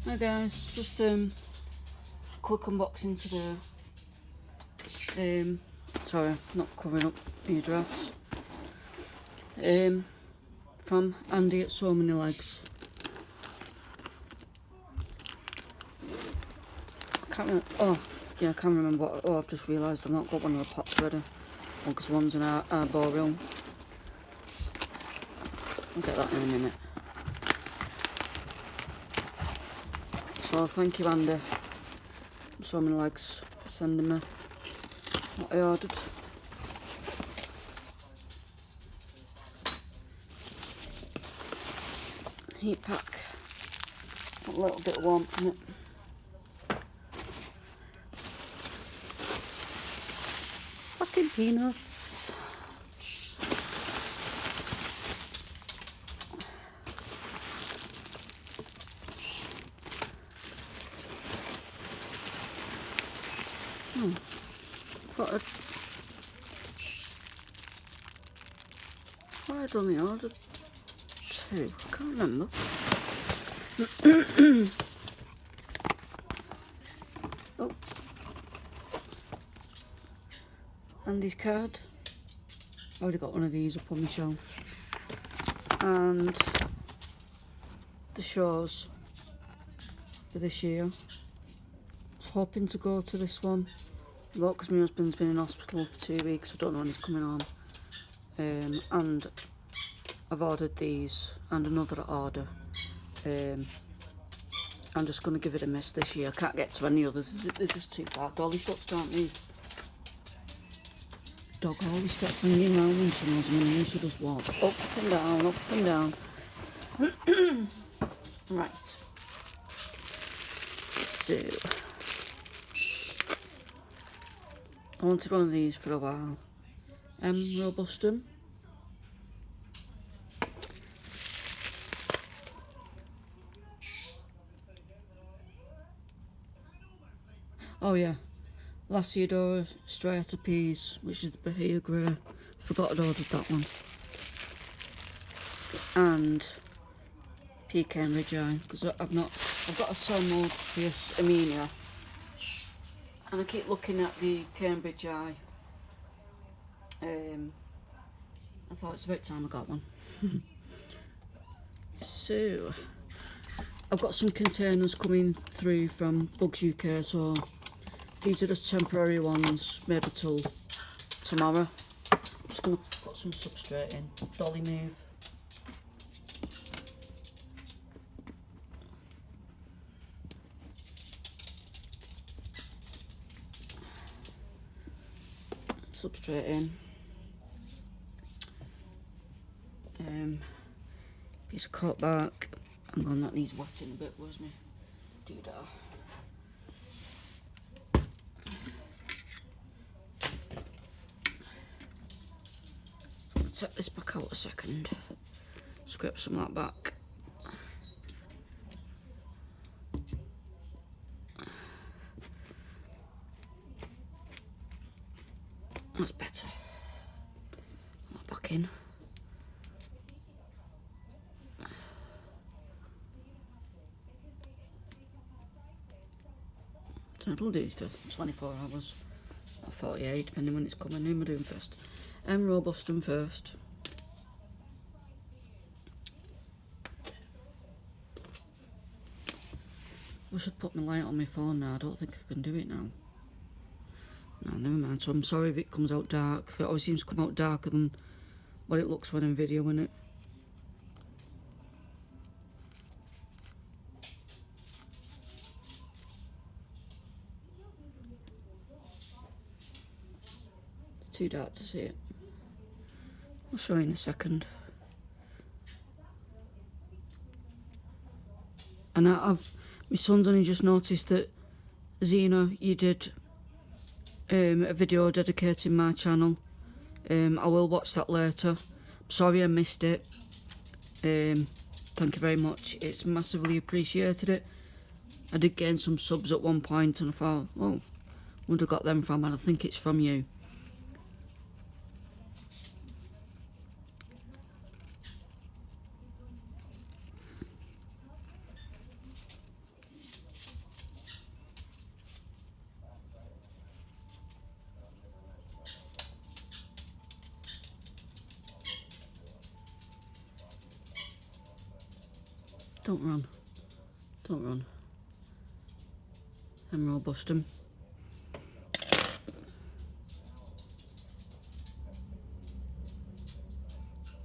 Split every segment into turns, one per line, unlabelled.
Hi guys, just quick unboxing today. Sorry, not covering up my address. From Andy at So Many Legs. I can't remember what. Oh, I've just realised I've not got one of the pots ready. Because one's in our ballroom. I'll get that in a minute. So thank you, Andy, So Many Legs, for sending me what I ordered. Heat pack, a little bit of warmth in it. Fucking peanuts. I'd only ordered 2, I can't remember. Oh, Andy's card. I already got one of these up on my shelf. And the shows for this year. I was hoping to go to this one, but because my husband's been in hospital for 2 weeks, I don't know when he's coming home. And I've ordered these and another order. I'm just going to give it a miss this year. I can't get to any others, they're just too far. Dolly stops can't move. Dog always steps on you around when she knows me, and she just walks up and down, up and down. Right. So, I wanted one of these for a while. Robustum. Oh yeah, Lasiodora Striata Peas, which is the Bahia Grey. Forgot I'd ordered that one. And Pecan Ridgeye, because I've got a Psalmodius Amenia, and I keep looking at the Cambridge Eye. I thought it's about time I got one. So, I've got some containers coming through from Bugs UK, so these are just temporary ones, maybe till tomorrow. I'm just going to put some substrate in. Dolly move. Substrate in. Piece of cut back. Hang on, that needs wetting a bit, where's me doodah? Set this back out a second. Scrape some of that back. That's better. That back in. So it'll do for 24 hours, or 48, depending when it's coming. Who am I doing first? Robustum first. I should put my light on my phone now. I don't think I can do it now. No, never mind. So I'm sorry if it comes out dark. It always seems to come out darker than what it looks when I'm videoing it. Too dark to see it. I'll show you in a second. And my son's only just noticed that, Zena, you did a video dedicating my channel. I will watch that later. I'm sorry I missed it. Thank you very much. It's massively appreciated it. I did gain some subs at one point and I thought, oh, wonder got them from, and I think it's from you. Don't run. Don't run. Emerald bust him.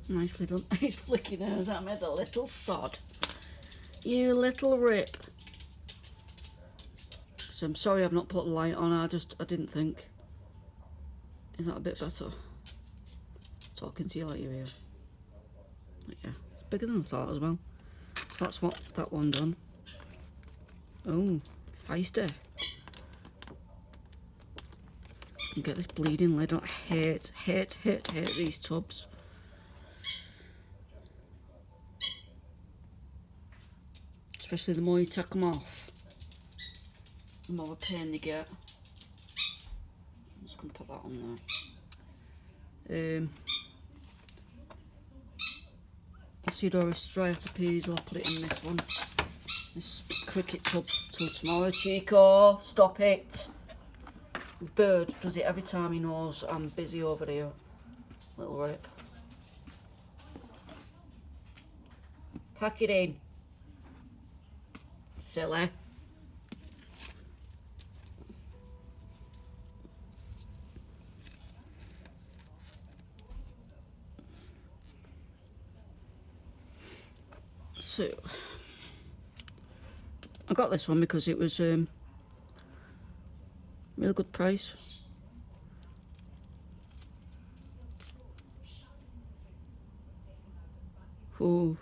Nicely done. He's flicking hers at me, the little sod. You little rip. So I'm sorry I've not put the light on, I didn't think. Is that a bit better? Talking to you like you're here. But yeah, it's bigger than I thought as well. So that's what that one done. Oh, feisty. And get this bleeding lid on. I hate these tubs. Especially the more you take them off, the more of a pain they get. I'm just going to put that on there. Acidoris striatopes, I'll put it in this one. This cricket tub till tomorrow. Chico, stop it. Bird does it every time he knows I'm busy over here. Little rip. Pack it in. Silly. So I got this one because it was really good price. Oh,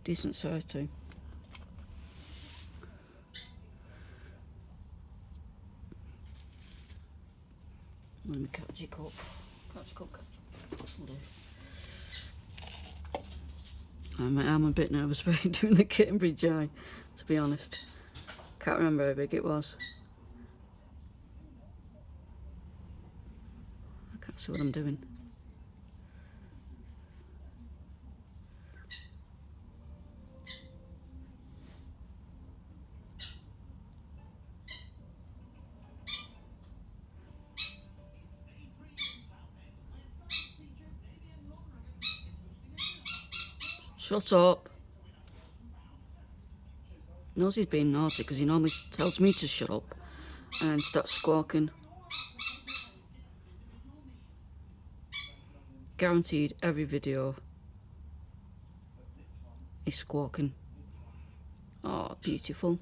decent size too. Let me catch your cup. Catch your cup, catch your cup. I'm a bit nervous about doing the Cambridge eye, to be honest. Can't remember how big it was. I can't see what I'm doing. Shut up. He knows he's being naughty because he normally tells me to shut up and starts squawking. Guaranteed every video he's squawking. Oh, beautiful.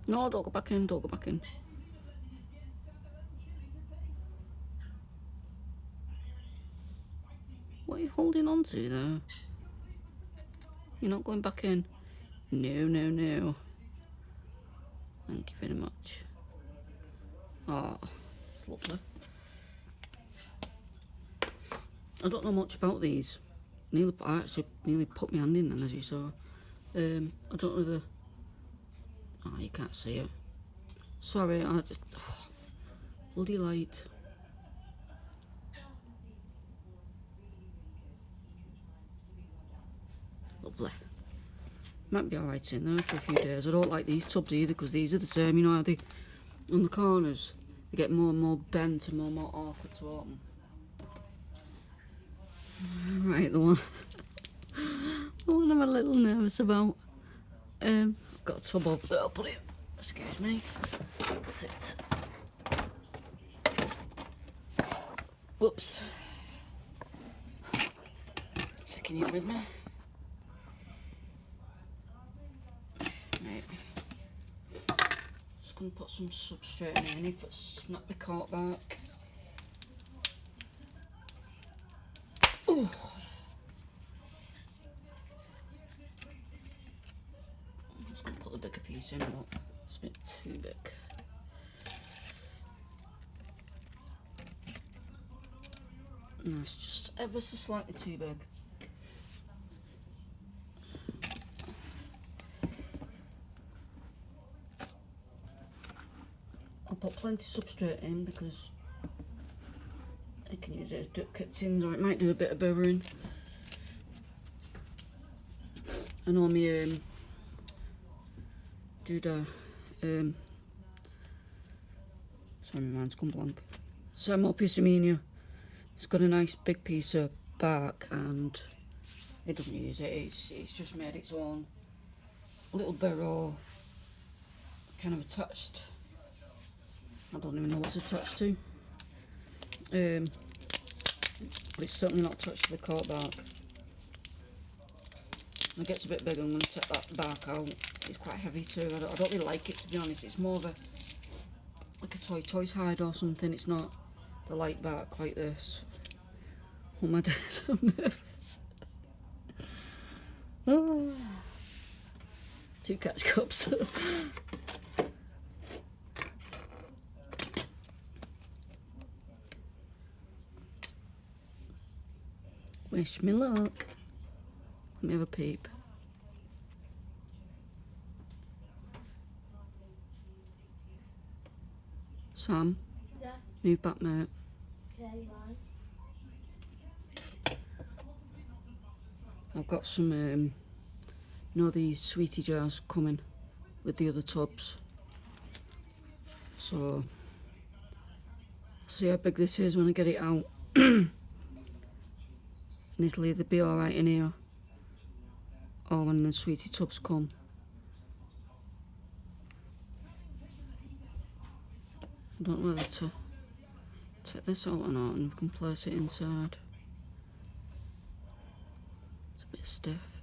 No, don't go back in, don't go back in. What are you holding on to there? You're not going back in? No, no, no. Thank you very much. Oh, lovely. I don't know much about these. I actually nearly put my hand in then, as you saw. I don't know the... Oh, you can't see it. Sorry, I just... Oh, bloody light. Lovely. Might be alright in there for a few days. I don't like these tubs either because these are the same, you know how they, on the corners, they get more and more bent and more and more awkward to open. Right, the one I'm a little nervous about. I've got a tub over there, I'll put it, excuse me, put it. Whoops. Taking you with me. Right. Just going to put some substrate in here if it's snap the cork back. Ooh. I'm just going to put the bigger piece in, but it's a bit too big. No, it's just ever so slightly too big. I'll put plenty of substrate in because I can use it as duck cuttings, or it might do a bit of burring. I know me doodah, sorry, my mind's gone blank. Psalmopoeia semenia. It's got a nice big piece of bark, and it doesn't use it. It's just made its own little burrow, kind of attached. I don't even know what's attached to. But it's certainly not attached to the cork bark. When it gets a bit bigger, I'm going to take that bark out. It's quite heavy too. I don't really like it, to be honest. It's more of a like a tortoise hide or something. It's not the light bark like this. Oh my days, I'm nervous. Oh. 2 catch cups. Wish me luck. Let me have a peep. Sam?
Yeah.
Move back, mate.
Okay, bye.
I've got some, these sweetie jars coming with the other tubs. So, see how big this is when I get it out. And it'll either be alright in here, or when the sweetie tubs come. I don't know whether to take this out or not, and we can place it inside. It's a bit stiff.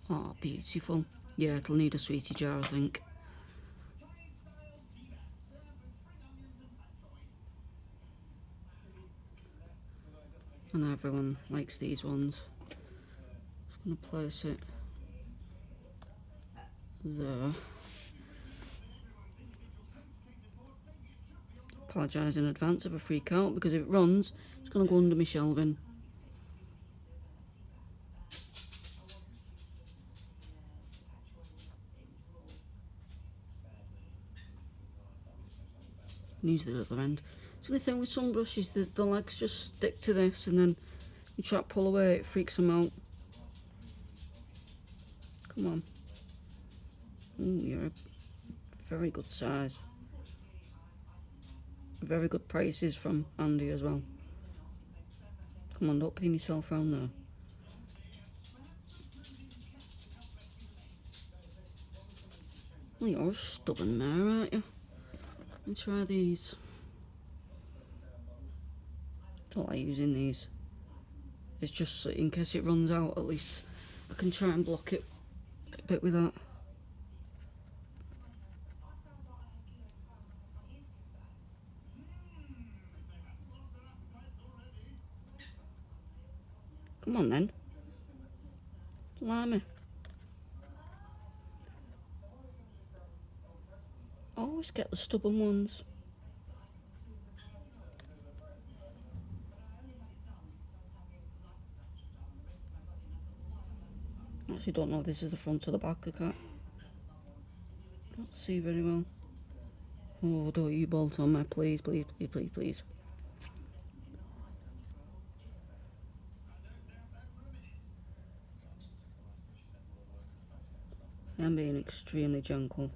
Oh, beautiful. Yeah, it'll need a sweetie jar, I think. And everyone likes these ones. Just going to place it there. Apologise in advance if I freak out, because if it runs, it's going to go under my shelving. And use the other end. It's the only thing with some brushes, the legs just stick to this, and then you try to pull away, it freaks them out. Come on. Ooh, you're a very good size. Very good prices from Andy as well. Come on, don't pin yourself round there. Well, you're a stubborn mare, aren't you? Let's try these. Don't like using these. It's just so in case it runs out, at least I can try and block it a bit with that. Come on then. Blimey. Always get the stubborn ones. I actually don't know if this is the front or the back. I can't see very well. Oh, don't you bolt on me, please, please, please, please, please. I'm being extremely gentle.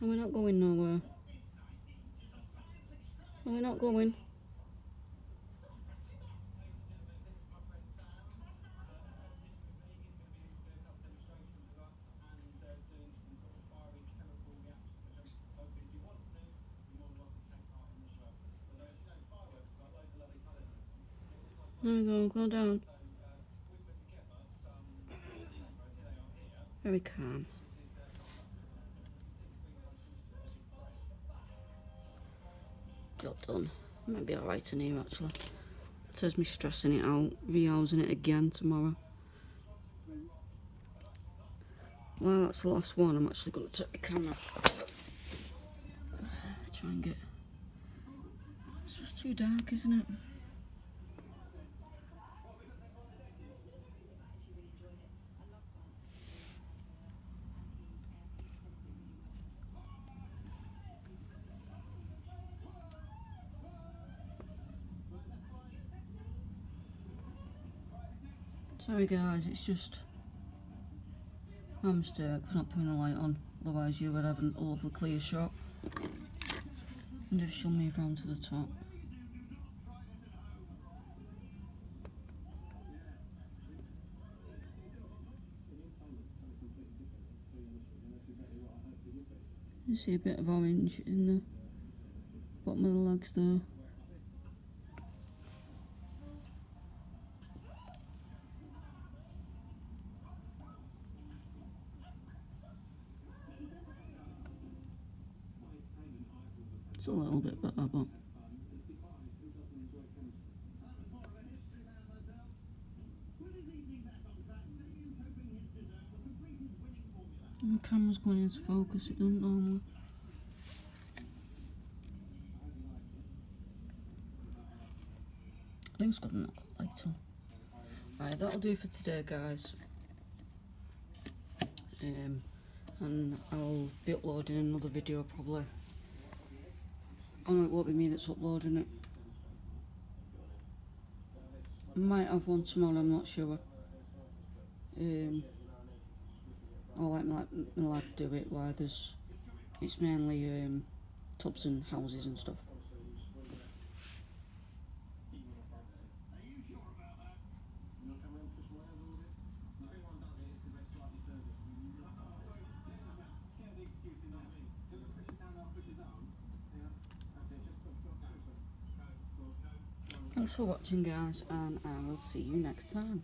Are we not going nowhere? Are we not going? There we go down. Very calm. Job done. Might be alright in here actually. It says me stressing it out, rehousing it again tomorrow. Well, that's the last one. I'm actually going to take the camera. Try and get... It's just too dark, isn't it? Sorry guys, it's just my mistake for not putting the light on, otherwise you would have a lovely clear shot. And if she'll move round to the top. You see a bit of orange in the bottom of the legs there. It's a little bit better, but the camera's going into focus, it doesn't normally. I think it's got a knock light on. Right, that'll do for today, guys. And I'll be uploading another video probably. Oh no, it won't be me that's uploading it. I might have one tomorrow, I'm not sure. I'll let my lad do it while it's mainly tubs and houses and stuff. Thanks for watching guys, and I will see you next time.